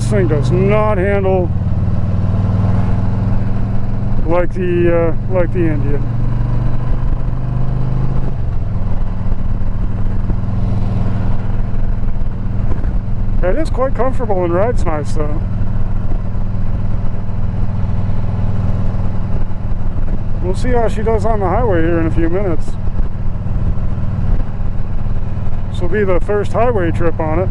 This thing does not handle like the Indian. It is quite comfortable and rides nice though. We'll see how she does on the highway here in a few minutes. This will be the first highway trip on it.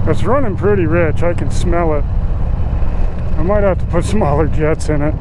It's running pretty rich. I can smell it. I might have to put smaller jets in it.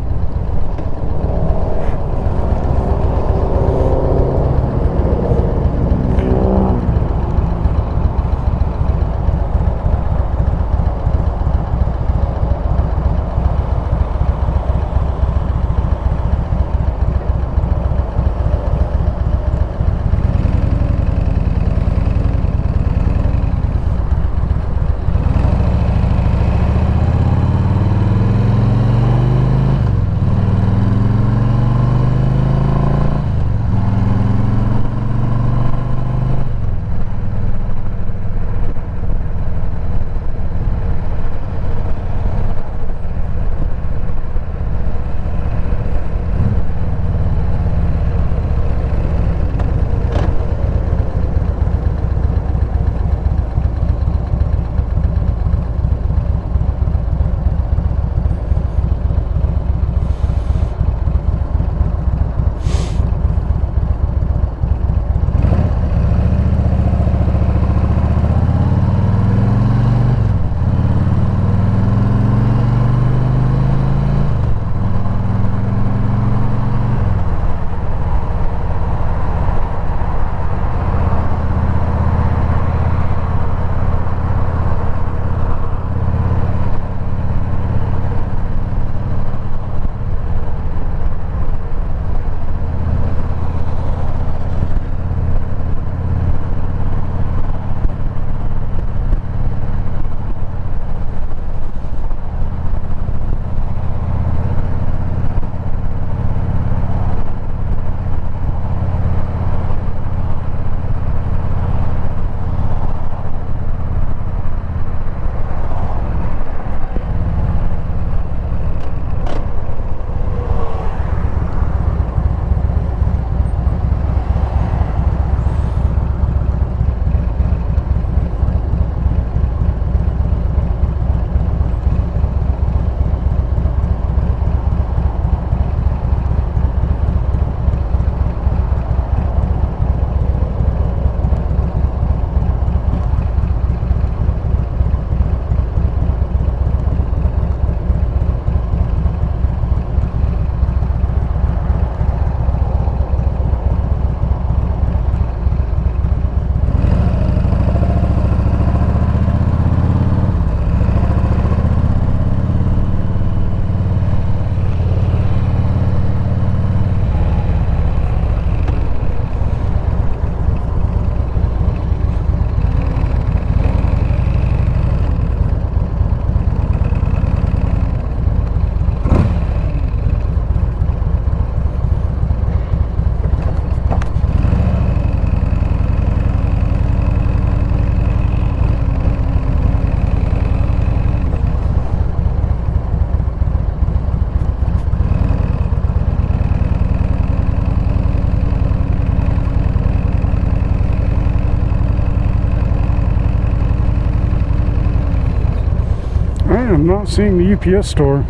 I'm not seeing the UPS store.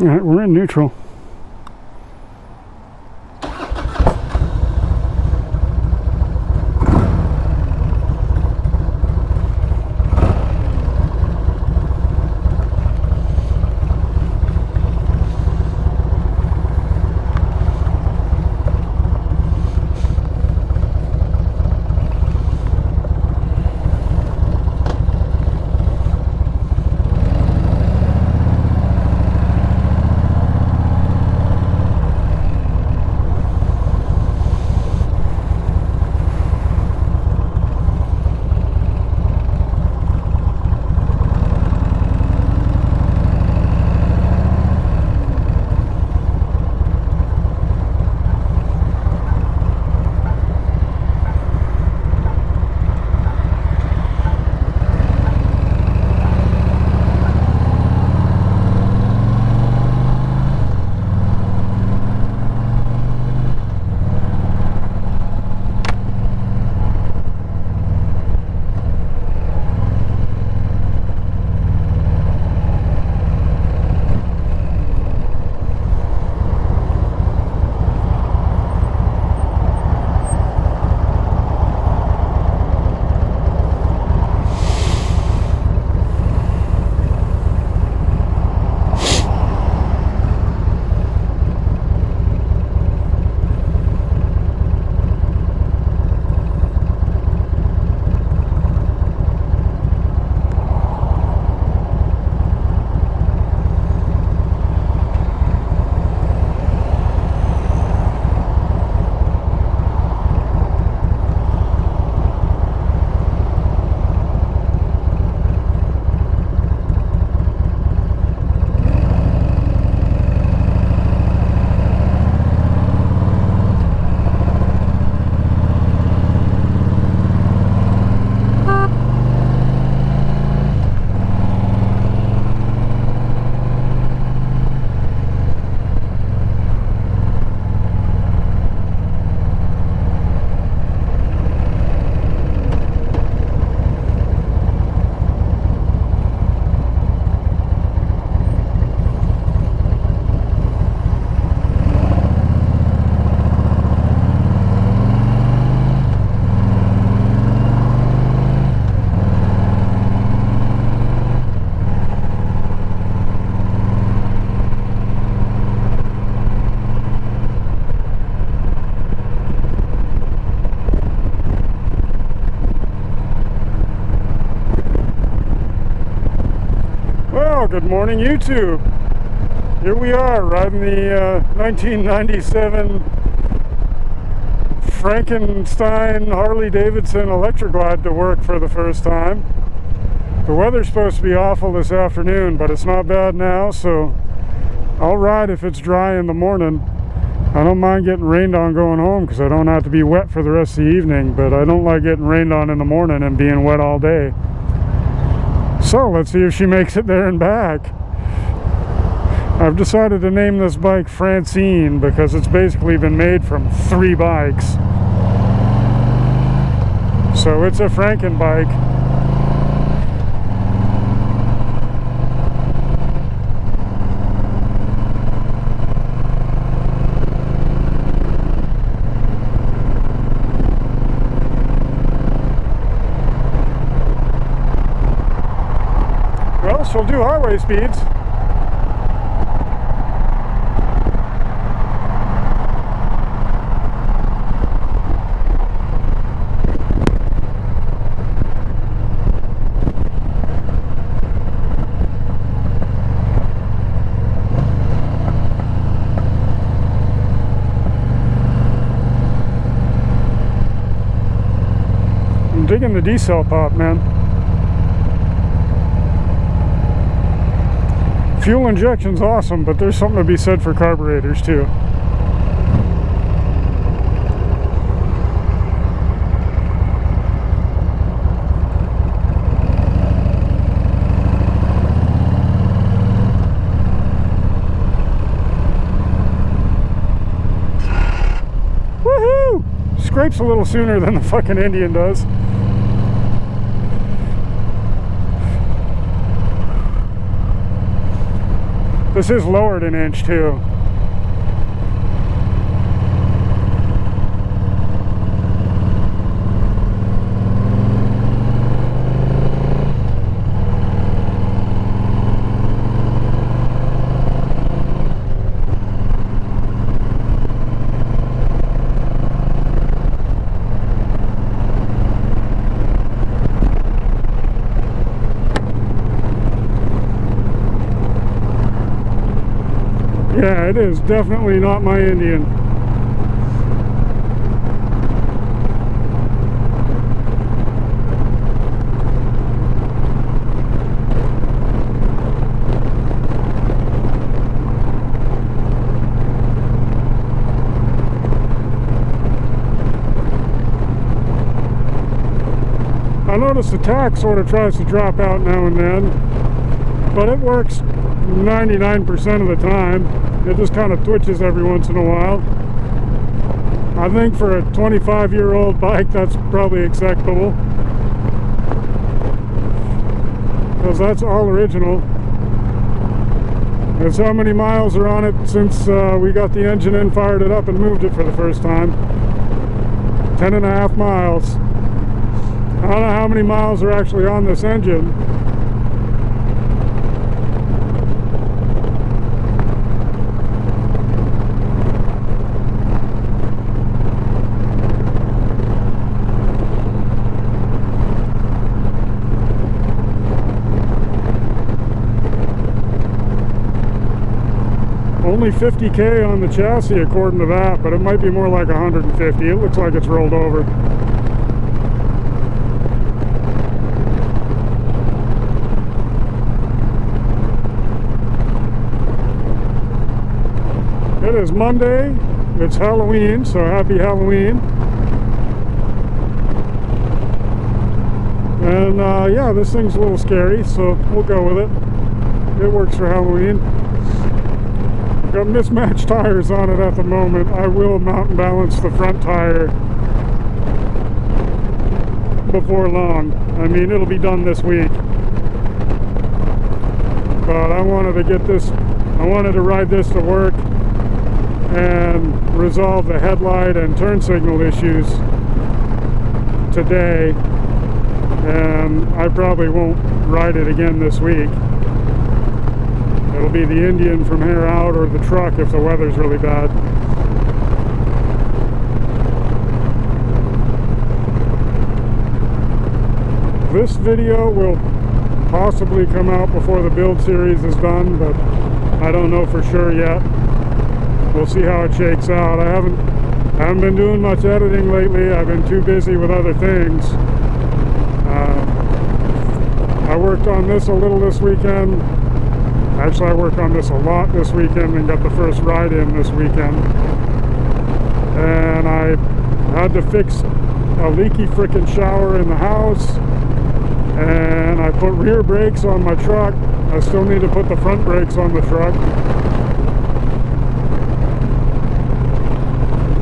All right, we're in neutral. morning, YouTube. Here we are riding the 1997 Frankenstein Harley-Davidson Electric Glide to work for the first time. The weather's supposed to be awful this afternoon, but it's not bad now, so I'll ride if it's dry in the morning. I don't mind getting rained on going home because I don't have to be wet for the rest of the evening, but I don't like getting rained on in the morning and being wet all day. So let's see if she makes it there and back. I've decided to name this bike Francine because it's basically been made from 3 bikes. So it's a Franken bike. Well, she'll do highway speeds. I'm digging the D-cell pop, man. Fuel injection's awesome, but there's something to be said for carburetors too. Woohoo! Scrapes a little sooner than the fucking Indian does. This is lowered an inch too. Yeah, it is definitely not my Indian. I notice the tach sort of tries to drop out now and then, but it works 99% of the time. It just kind of twitches every once in a while. I think for a 25-year-old bike that's probably acceptable, because that's all original. That's how many miles are on it since we got the engine in, fired it up and moved it for the first time. 10.5 miles. I don't know how many miles are actually on this engine. Only 50K on the chassis according to that, but it might be more like 150. It looks like it's rolled over. It is Monday. It's Halloween, so happy Halloween. And yeah, this thing's a little scary, so we'll go with it. It works for Halloween. Got mismatched tires on it at the moment. I will mountain balance the front tire before long. I mean, it'll be done this week. But I wanted to get this, I wanted to ride this to work and resolve the headlight and turn signal issues today. And I probably won't ride it again this week. It'll be the Indian from here out, or the truck if the weather's really bad. This video will possibly come out before the build series is done, but I don't know for sure yet. We'll see how it shakes out. I haven't been doing much editing lately. I've been too busy with other things. I worked on this a little this weekend. Actually, I worked on this a lot this weekend and got the first ride in this weekend. And I had to fix a leaky frickin' shower in the house. And I put rear brakes on my truck. I still need to put the front brakes on the truck.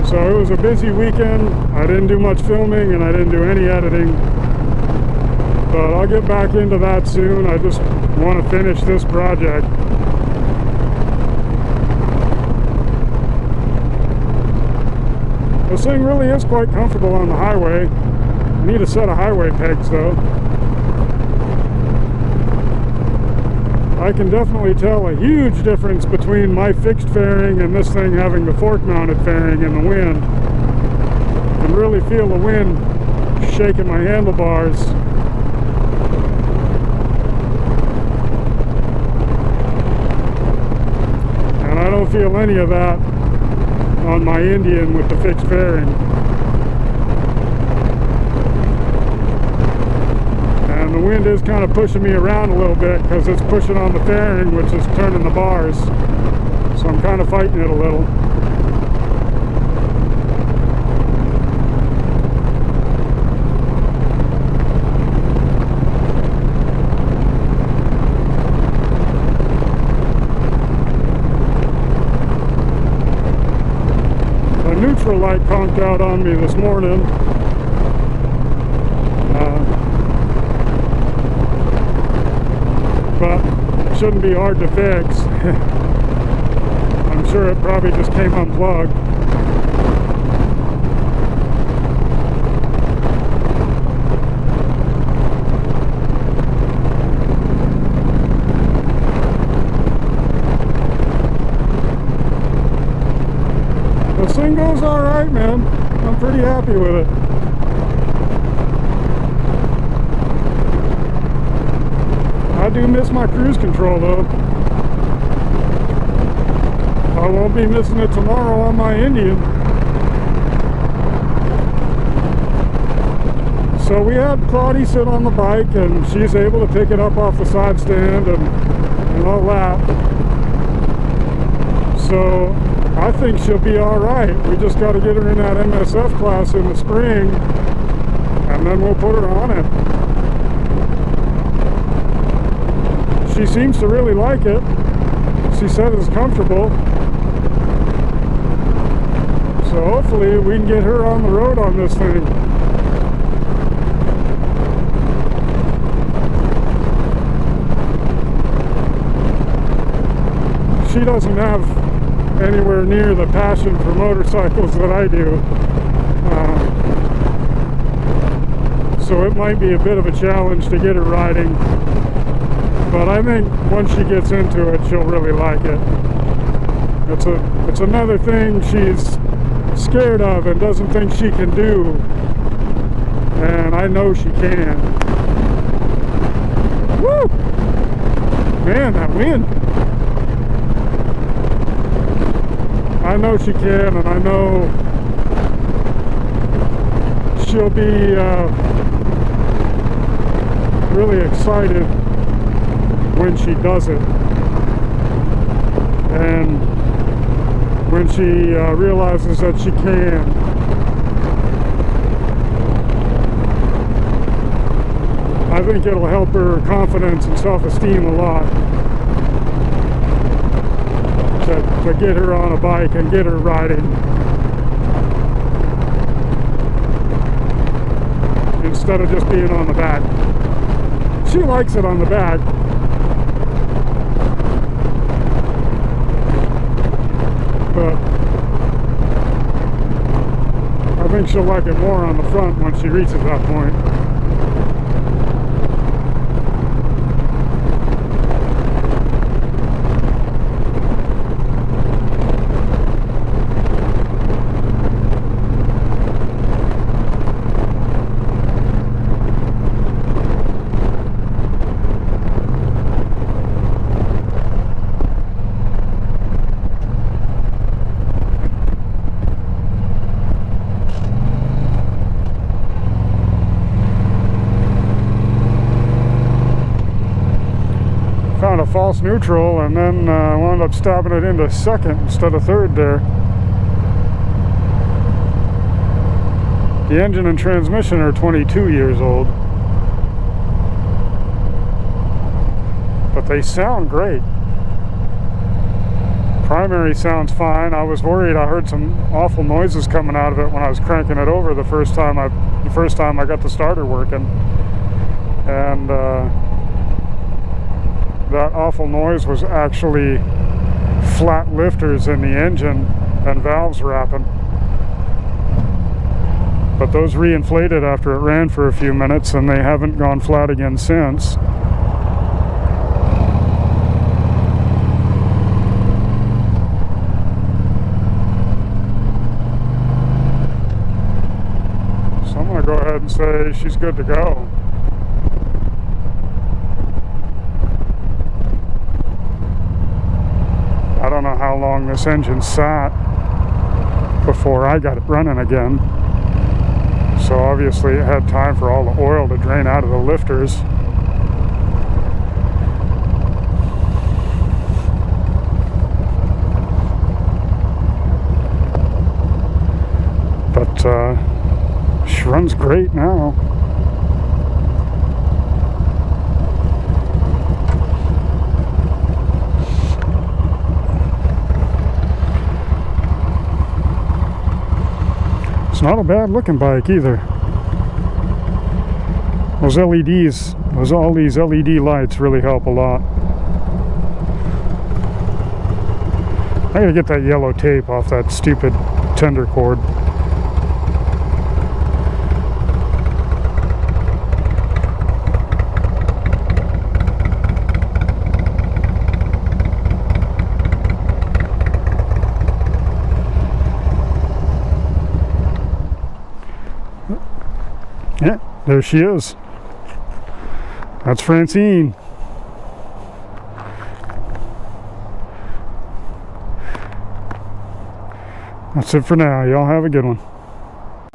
So it was a busy weekend. I didn't do much filming and I didn't do any editing. But I'll get back into that soon. I just want to finish this project. This thing really is quite comfortable on the highway. I need a set of highway pegs though. I can definitely tell a huge difference between my fixed fairing and this thing having the fork mounted fairing in the wind. I can really feel the wind shaking my handlebars. And I don't feel any of that on my Indian with the fixed fairing. And the wind is kind of pushing me around a little bit because it's pushing on the fairing, which is turning the bars. So I'm kind of fighting it a little. The neutral light conked out on me this morning. But it shouldn't be hard to fix. I'm sure it probably just came unplugged. This thing goes alright, man. I'm pretty happy with it. I do miss my cruise control though. I won't be missing it tomorrow on my Indian. So we had Claudie sit on the bike and she's able to pick it up off the side stand and all that. So I think she'll be alright. We just got to get her in that MSF class in the spring and then we'll put her on it. She seems to really like it. She said it's comfortable. So hopefully we can get her on the road on this thing. She doesn't have anywhere near the passion for motorcycles that I do. So it might be a bit of a challenge to get her riding. But I think once she gets into it, she'll really like it. It's another thing she's scared of and doesn't think she can do. And I know she can. Woo! Man, that wind. I know she can, and I know she'll be really excited when she does it, and when she realizes that she can. I think it'll help her confidence and self-esteem a lot to get her on a bike and get her riding instead of just being on the back. She likes it on the back. But I think she'll like it more on the front once she reaches that point. false neutral and then wound up stabbing it into second instead of third there. The engine and transmission are 22 years old, but they sound great. Primary sounds fine. I was worried. I heard some awful noises coming out of it when I was cranking it over the first time I got the starter working, and that awful noise was actually flat lifters in the engine and valves wrapping. But those reinflated after it ran for a few minutes, and they haven't gone flat again since. So I'm going to go ahead and say she's good to go. I don't know how long this engine sat before I got it running again. So obviously it had time for all the oil to drain out of the lifters. But she runs great now. Not a bad looking bike either. Those LEDs, all these LED lights really help a lot. I gotta get that yellow tape off that stupid tender cord. Yeah, there she is. That's Francine. That's it for now. Y'all have a good one.